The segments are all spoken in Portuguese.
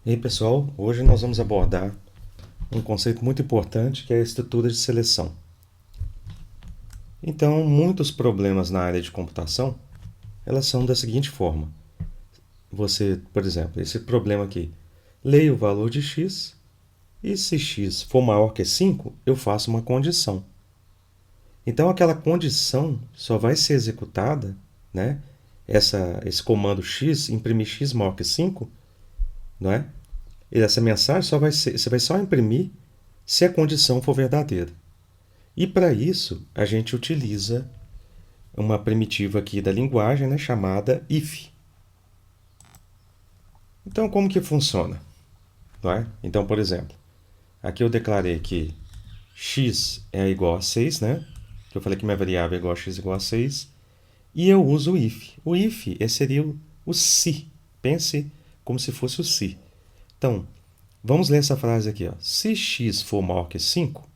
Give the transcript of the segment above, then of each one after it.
E aí, pessoal, hoje nós vamos abordar um conceito muito importante que é a estrutura de seleção. Então, muitos problemas na área de computação, elas são da seguinte forma. Você, por exemplo, esse problema aqui, leia o valor de x e se x for maior que 5, eu faço uma condição. Então, aquela condição só vai ser executada, né? Esse comando x, imprimir x maior que 5, não é? E essa mensagem você vai só imprimir se a condição for verdadeira. E para isso, a gente utiliza uma primitiva aqui da linguagem, né, chamada if. Então, como que funciona? Não é? Então, por exemplo, aqui eu declarei que x é igual a 6, né? Que eu falei que minha variável é igual a x igual a 6. E eu uso o if. O if seria o se. Pense como se fosse o se. Então, vamos ler essa frase aqui. Ó. Se x for maior que 5,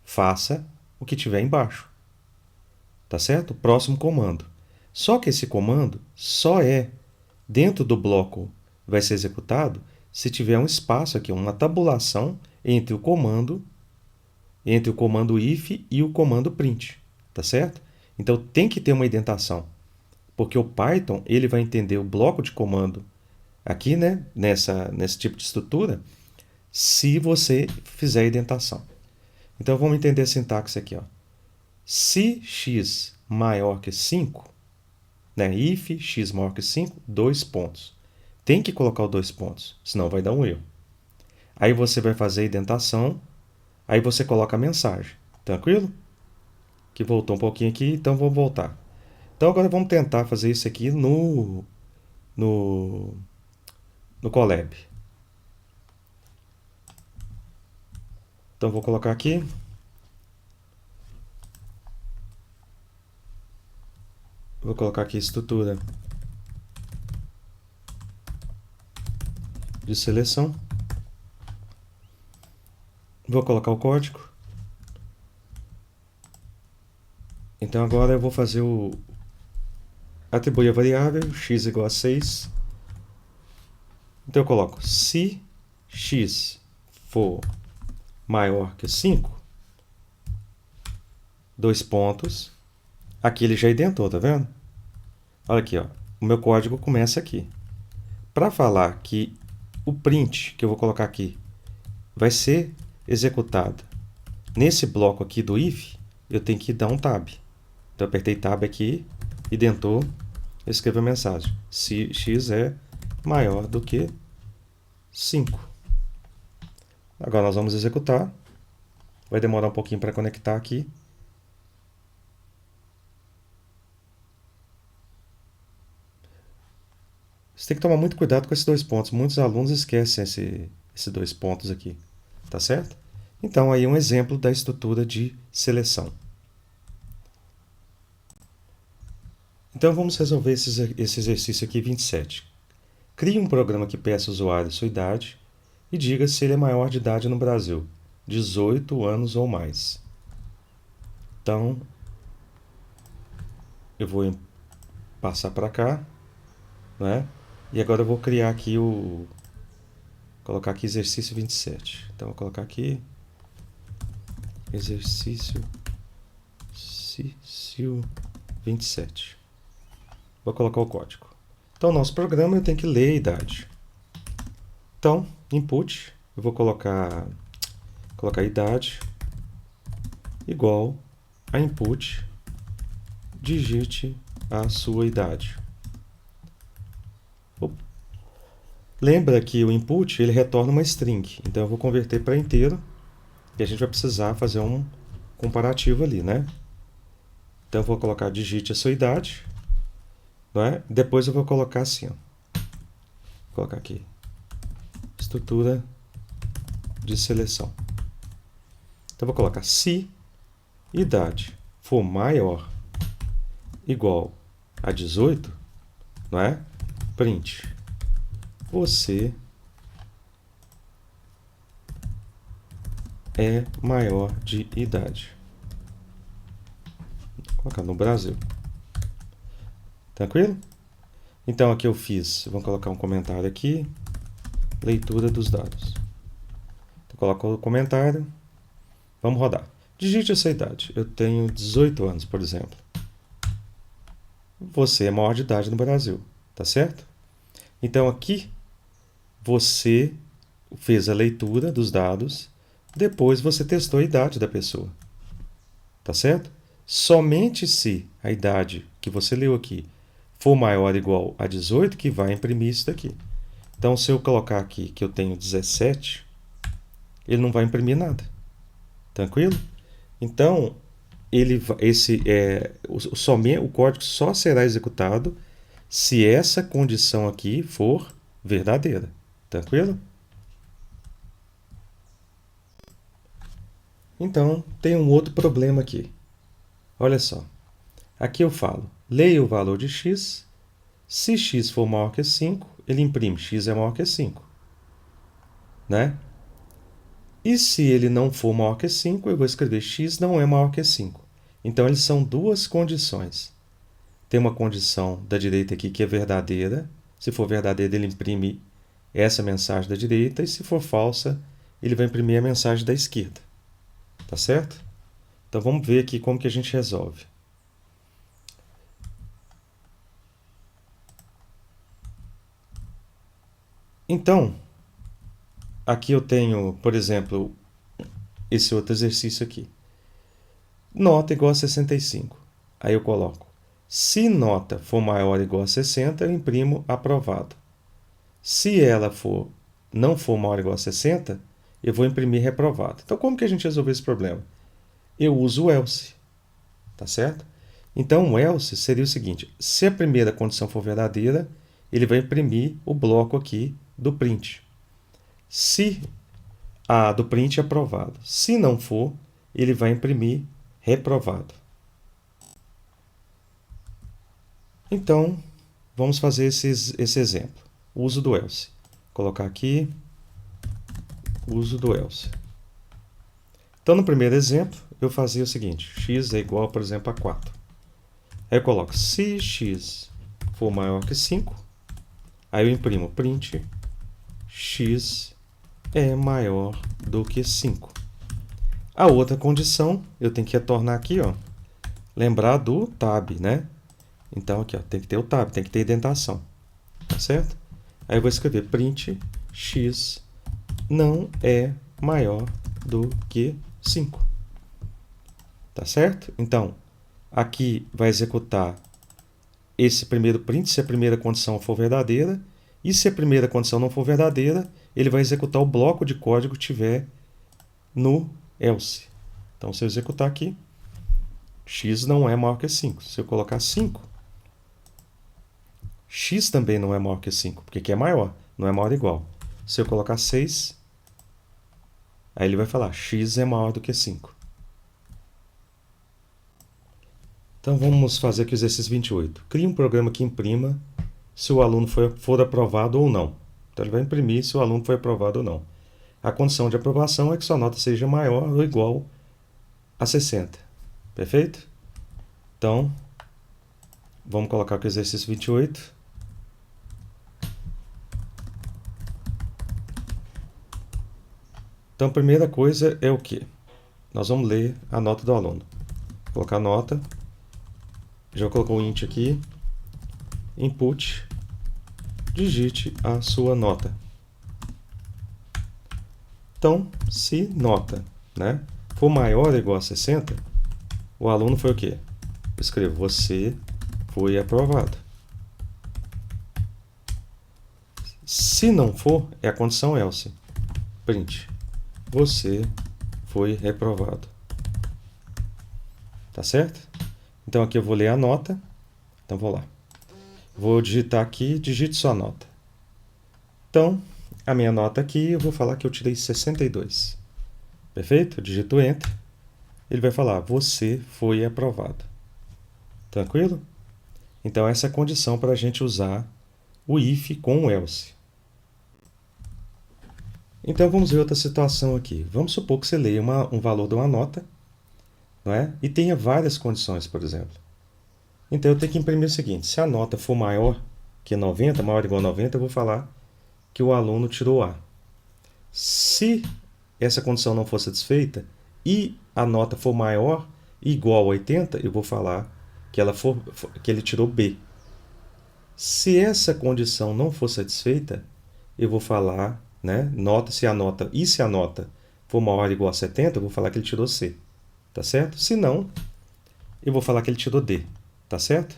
faça o que tiver embaixo. Tá certo? Próximo comando. Só que esse comando só é dentro do bloco vai ser executado se tiver um espaço aqui, uma tabulação entre o comando if e o comando print, tá certo? Então tem que ter uma indentação, porque o Python ele vai entender o bloco de comando aqui, né, nesse tipo de estrutura, se você fizer a indentação. Então vamos entender a sintaxe aqui, ó. Se x maior que 5, né, if x maior que 5, dois pontos. Tem que colocar os dois pontos, senão vai dar um erro. Aí você vai fazer a indentação, aí você coloca a mensagem. Tranquilo? Que voltou um pouquinho aqui, então vamos voltar. Então agora vamos tentar fazer isso aqui no, no Colab. Então vou colocar aqui. Vou colocar aqui estrutura de seleção. Vou colocar o código. Então agora eu vou fazer atribuir a variável x igual a 6. Então eu coloco se x for maior que 5, dois pontos. Aqui ele já identou, tá vendo? Olha aqui, ó. O meu código começa aqui. Para falar que o print que eu vou colocar aqui vai ser executado nesse bloco aqui do if, eu tenho que dar um tab. Então eu apertei tab aqui, identou, eu escrevo a mensagem. Se x é maior do que 5. Agora nós vamos executar. Vai demorar um pouquinho para conectar aqui. Você tem que tomar muito cuidado com esses dois pontos. Muitos alunos esquecem esses dois pontos aqui. Tá certo? Então, aí um exemplo da estrutura de seleção. Então, vamos resolver esse exercício aqui 27. Crie um programa que peça ao usuário sua idade e diga se ele é maior de idade no Brasil, 18 anos ou mais. Então, eu vou passar para cá, né? E agora eu vou criar aqui colocar aqui exercício 27. Então, eu vou colocar aqui exercício 27. Vou colocar o código. Então, nosso programa eu tenho que ler a idade. Então, input, eu vou colocar idade igual a input, digite a sua idade. Lembra que o input ele retorna uma string, então eu vou converter para inteiro e a gente vai precisar fazer um comparativo ali, né? Então eu vou colocar digite a sua idade, não é? Depois eu vou colocar assim, ó. Vou colocar aqui estrutura de seleção. Então eu vou colocar se idade for maior igual a 18, não é? Print. Você é maior de idade. Vou colocar no Brasil. Tranquilo? Então aqui eu fiz, vamos colocar um comentário aqui. leitura dos dados. Então, coloco o comentário. Vamos rodar. Digite a sua idade. Eu tenho 18 anos, por exemplo. Você é maior de idade no Brasil, tá certo? Então aqui você fez a leitura dos dados, depois você testou a idade da pessoa, tá certo? Somente se a idade que você leu aqui for maior ou igual a 18 que vai imprimir isso daqui. Então se eu colocar aqui que eu tenho 17, ele não vai imprimir nada. Tranquilo? Então o código só será executado se essa condição aqui for verdadeira. Tranquilo? Então, tem um outro problema aqui. Olha só. Aqui eu falo, leia o valor de x. Se x for maior que 5, ele imprime x é maior que 5. Né? E se ele não for maior que 5, eu vou escrever x não é maior que 5. Então, eles são duas condições. Tem uma condição da direita aqui que é verdadeira. Se for verdadeira, ele imprime essa mensagem da direita. E se for falsa, ele vai imprimir a mensagem da esquerda. Tá certo? Então, vamos ver aqui como que a gente resolve. Então, aqui eu tenho, por exemplo, esse outro exercício aqui. Nota igual a 65. Aí eu coloco, se nota for maior ou igual a 60, eu imprimo aprovado. Se ela não for maior ou igual a 60, eu vou imprimir reprovado. Então, como que a gente resolveu esse problema? Eu uso o else, tá certo? Então, o else seria o seguinte, se a primeira condição for verdadeira, ele vai imprimir o bloco aqui do print. Se a do print é aprovado. Se não for, ele vai imprimir reprovado. Então, vamos fazer esse exemplo. Uso do else. Vou colocar aqui, uso do else. Então, no primeiro exemplo, eu fazia o seguinte, x é igual, por exemplo, a 4. Aí eu coloco, se x for maior que 5, aí eu imprimo print x é maior do que 5. A outra condição, eu tenho que retornar aqui, ó, lembrar do tab, né? Então, aqui, ó, tem que ter o tab, tem que ter indentação, tá certo? Aí eu vou escrever print x não é maior do que 5. Tá certo? Então, aqui vai executar esse primeiro print se a primeira condição for verdadeira, e se a primeira condição não for verdadeira, ele vai executar o bloco de código que tiver no else. Então, se eu executar aqui, x não é maior que 5. Se eu colocar 5, x também não é maior que 5, porque aqui é maior, não é maior ou igual. Se eu colocar 6, aí ele vai falar x é maior do que 5. Então, vamos fazer aqui o exercício 28. Crie um programa que imprima se o aluno for aprovado ou não. Então, ele vai imprimir se o aluno foi aprovado ou não. A condição de aprovação é que sua nota seja maior ou igual a 60. Perfeito? Então, vamos colocar aqui o exercício 28. Então, a primeira coisa é o quê? Nós vamos ler a nota do aluno. Vou colocar a nota. Já colocou o int aqui. Input. Digite a sua nota. Então, se nota, né, for maior ou igual a 60, o aluno foi o quê? Eu escrevo, você foi aprovado. Se não for, é a condição else. Print. Você foi reprovado. Tá certo? Então, aqui eu vou ler a nota. Então, vou lá. Vou digitar aqui, digite sua nota. Então, a minha nota aqui, eu vou falar que eu tirei 62. Perfeito? Eu digito Enter. Ele vai falar, você foi aprovado. Tranquilo? Então, essa é a condição para a gente usar o if com o else. Então, vamos ver outra situação aqui. Vamos supor que você leia um valor de uma nota, não é? E tenha várias condições, por exemplo. Então, eu tenho que imprimir o seguinte, se a nota for maior que 90, maior ou igual a 90, eu vou falar que o aluno tirou A. Se essa condição não for satisfeita e a nota for maior e igual a 80, eu vou falar que ele tirou B. Se essa condição não for satisfeita, eu vou falar, né, se a nota for maior ou igual a 70, eu vou falar que ele tirou C, tá certo? Se não, eu vou falar que ele tirou D, tá certo?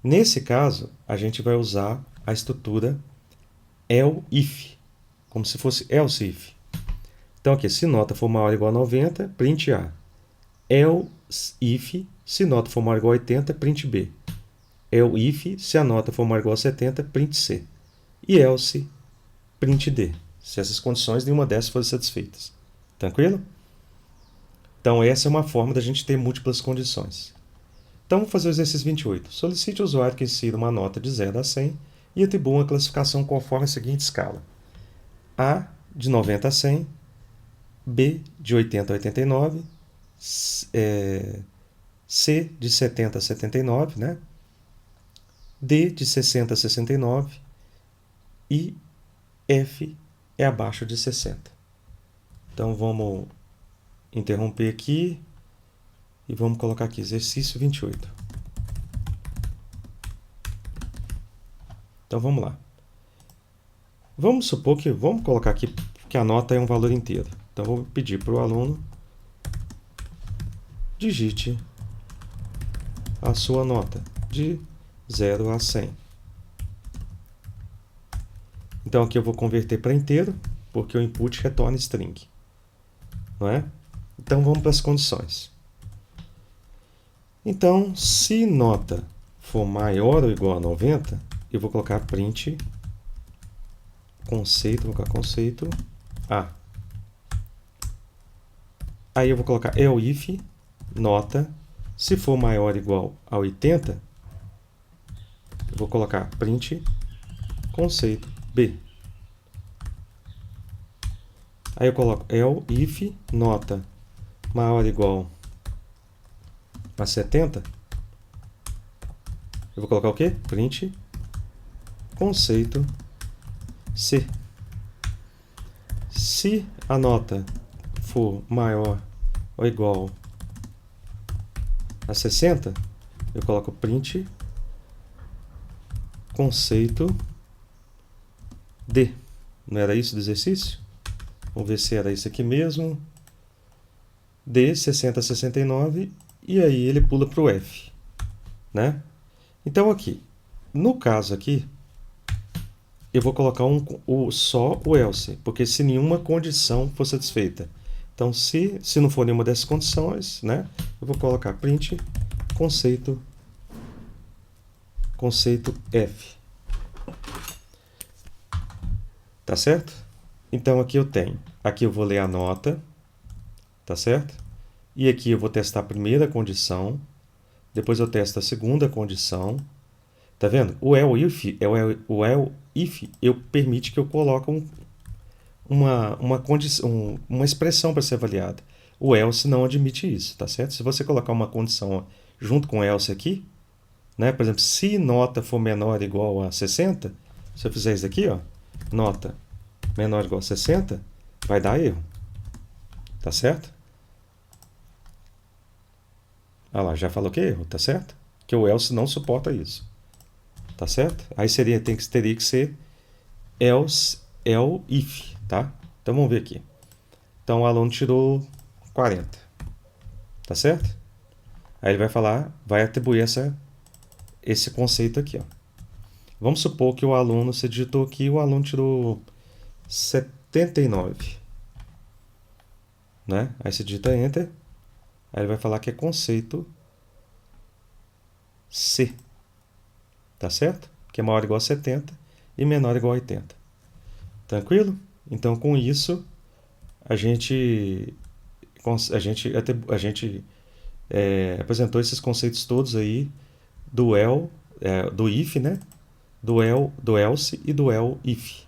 Nesse caso, a gente vai usar a estrutura else, como se fosse else if. Então aqui, se nota for maior ou igual a 90, print A. Else if, se nota for maior ou igual a 80, print B. Else if, se a nota for maior ou igual a 70, print C. E else, print D, se essas condições nenhuma dessas forem satisfeitas. Tranquilo? Então essa é uma forma da gente ter múltiplas condições. Então vamos fazer o exercício 28. Solicite ao usuário que insira uma nota de 0 a 100 e atribua uma classificação conforme a seguinte escala. A de 90 a 100, B de 80 a 89, C de 70 a 79, né? D de 60 a 69 e F é abaixo de 60. Então vamos interromper aqui e vamos colocar aqui exercício 28. Então vamos lá. Vamos supor que, vamos colocar aqui que a nota é um valor inteiro. Então vou pedir para o aluno digite a sua nota de 0 a 100. Então aqui eu vou converter para inteiro, porque o input retorna string, não é? Então vamos para as condições. Então, se nota for maior ou igual a 90, eu vou colocar print conceito, vou colocar conceito A. Aí eu vou colocar else if nota, se for maior ou igual a 80, eu vou colocar print conceito B. Aí eu coloco else if nota maior ou igual a 70, eu vou colocar o quê? Print conceito C. Se a nota for maior ou igual a 60, eu coloco print conceito D. Não era isso do exercício? Vamos ver se era isso aqui mesmo. D, 60 a 69, e aí ele pula para o F, né? Então aqui, no caso aqui, eu vou colocar só o else, porque se nenhuma condição for satisfeita. Então, se não for nenhuma dessas condições, né, eu vou colocar print conceito F. Tá certo? Então, aqui eu vou ler a nota, tá certo? E aqui eu vou testar a primeira condição, depois eu testo a segunda condição. Tá vendo? O else if permite que eu coloque uma expressão para ser avaliada. O else não admite isso, tá certo? Se você colocar uma condição junto com else aqui, né? Por exemplo, se nota for menor ou igual a 60, se eu fizer isso aqui, ó, nota menor ou igual a 60, vai dar erro, tá certo? Ah lá, já falou que é erro, tá certo? Que o else não suporta isso, tá certo? Aí teria que ser else if, tá? Então vamos ver aqui. Então o aluno tirou 40, tá certo? Aí ele vai atribuir esse conceito aqui, ó. Vamos supor que você digitou aqui, o aluno tirou 79, né? Aí você digita Enter, aí ele vai falar que é conceito C, tá certo? Que é maior ou igual a 70 e menor ou igual a 80. Tranquilo? Então, com isso, a gente apresentou esses conceitos todos aí do do if, né? Do else e do if.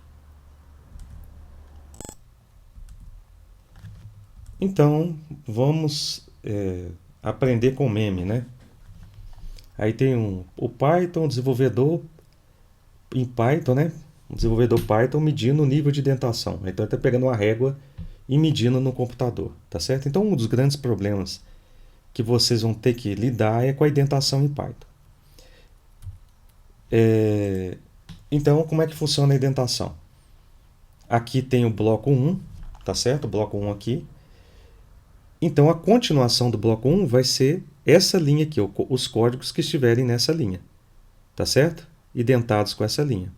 Então, vamos aprender com meme, né? Aí tem o Python, desenvolvedor em Python, né? um desenvolvedor Python medindo o nível de indentação. Então ele está pegando uma régua e medindo no computador, tá certo? Então um dos grandes problemas que vocês vão ter que lidar é com a indentação em Python. Então, como é que funciona a indentação? Aqui tem o bloco 1, tá certo? O bloco 1 aqui. Então, a continuação do bloco 1 vai ser essa linha aqui, os códigos que estiverem nessa linha, tá certo? Indentados com essa linha.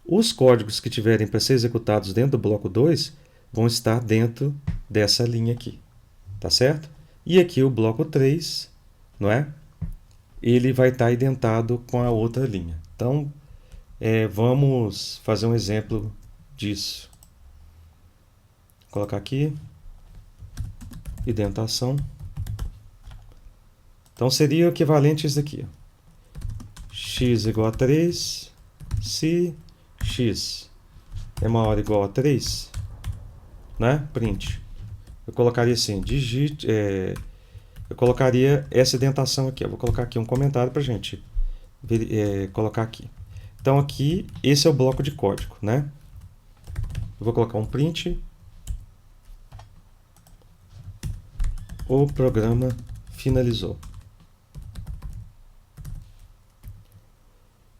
Os códigos que tiverem para ser executados dentro do bloco 2 vão estar dentro dessa linha aqui, tá certo? E aqui o bloco 3, não é? Ele vai estar indentado com a outra linha. Então, vamos fazer um exemplo disso. Vou colocar aqui, indentação. Então, seria o equivalente a isso daqui. X igual a 3, se x é maior ou igual a 3, né? Print. Eu colocaria assim, eu colocaria essa indentação aqui. Eu vou colocar aqui um comentário para a gente colocar aqui. Então aqui, esse é o bloco de código, né? Eu vou colocar um print. O programa finalizou.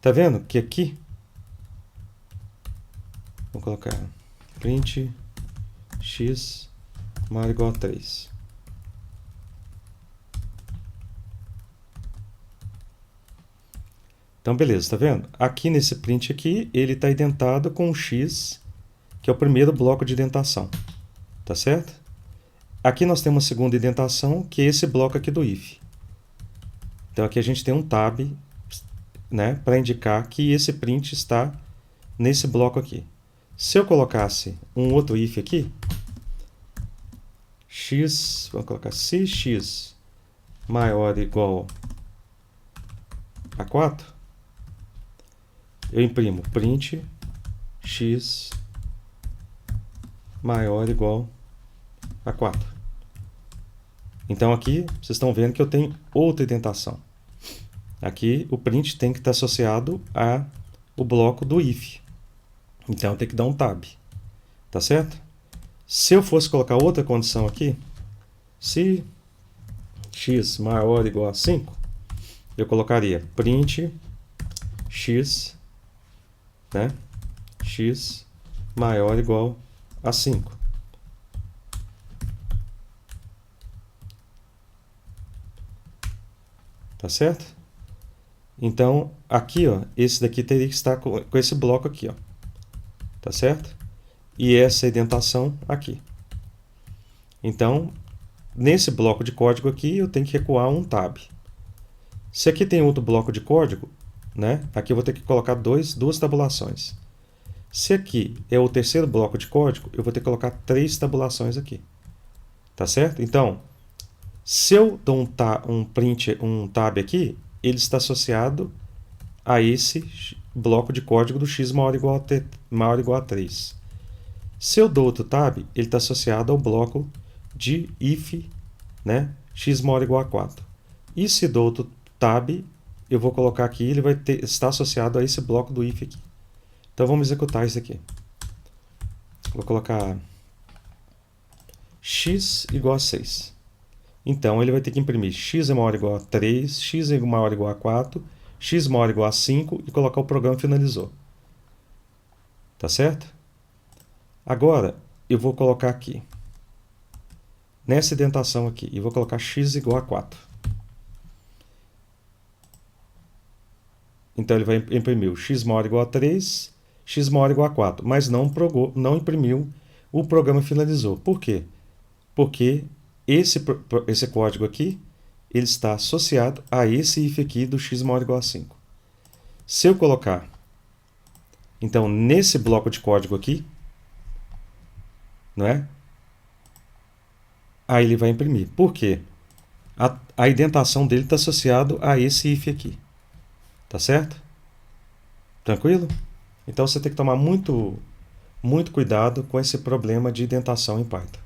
Tá vendo que aqui, vou colocar print x maior ou igual a 3. Então, beleza, tá vendo? Aqui nesse print aqui, ele está indentado com o x, que é o primeiro bloco de indentação. Tá certo? Aqui nós temos a segunda indentação, que é esse bloco aqui do if. Então, aqui a gente tem um tab, né, para indicar que esse print está nesse bloco aqui. Se eu colocasse um outro if aqui, x, vamos colocar se x maior ou igual a 4, eu imprimo print x maior ou igual a 4. Então aqui vocês estão vendo que eu tenho outra indentação. Aqui o print tem que estar associado ao bloco do if. Então eu tenho que dar um tab. Tá certo? Se eu fosse colocar outra condição aqui, se x maior ou igual a 5, eu colocaria print x, né? X maior ou igual a 5. Tá certo? Então, aqui, ó, esse daqui teria que estar com esse bloco aqui, ó. Tá certo? E essa indentação aqui. Então, nesse bloco de código aqui, eu tenho que recuar um tab. Se aqui tem outro bloco de código, né? Aqui eu vou ter que colocar duas tabulações. Se aqui é o terceiro bloco de código, eu vou ter que colocar 3 tabulações aqui. Tá certo? Então, se eu dou um tab aqui, ele está associado a esse bloco de código do x maior ou igual a 3. Se eu dou outro tab, ele está associado ao bloco de if, né? X maior ou igual a 4. E se dou outro tab, eu vou colocar aqui, ele vai estar associado a esse bloco do if aqui. Então vamos executar isso aqui. Vou colocar x igual a 6. Então, ele vai ter que imprimir x é maior ou igual a 3, x é maior ou igual a 4, x maior ou igual a 5 e colocar o programa finalizou. Tá certo? Agora, eu vou colocar aqui, nessa indentação aqui, e vou colocar x igual a 4. Então, ele vai imprimir o x maior ou igual a 3, x maior ou igual a 4, mas não imprimiu o programa finalizou. Por quê? Porque esse código aqui, ele está associado a esse if aqui do x maior ou igual a 5. Se eu colocar, então, nesse bloco de código aqui, não é? Aí ele vai imprimir. Por quê? A indentação dele está associado a esse if aqui. Tá certo? Tranquilo? Então você tem que tomar muito cuidado com esse problema de indentação em Python.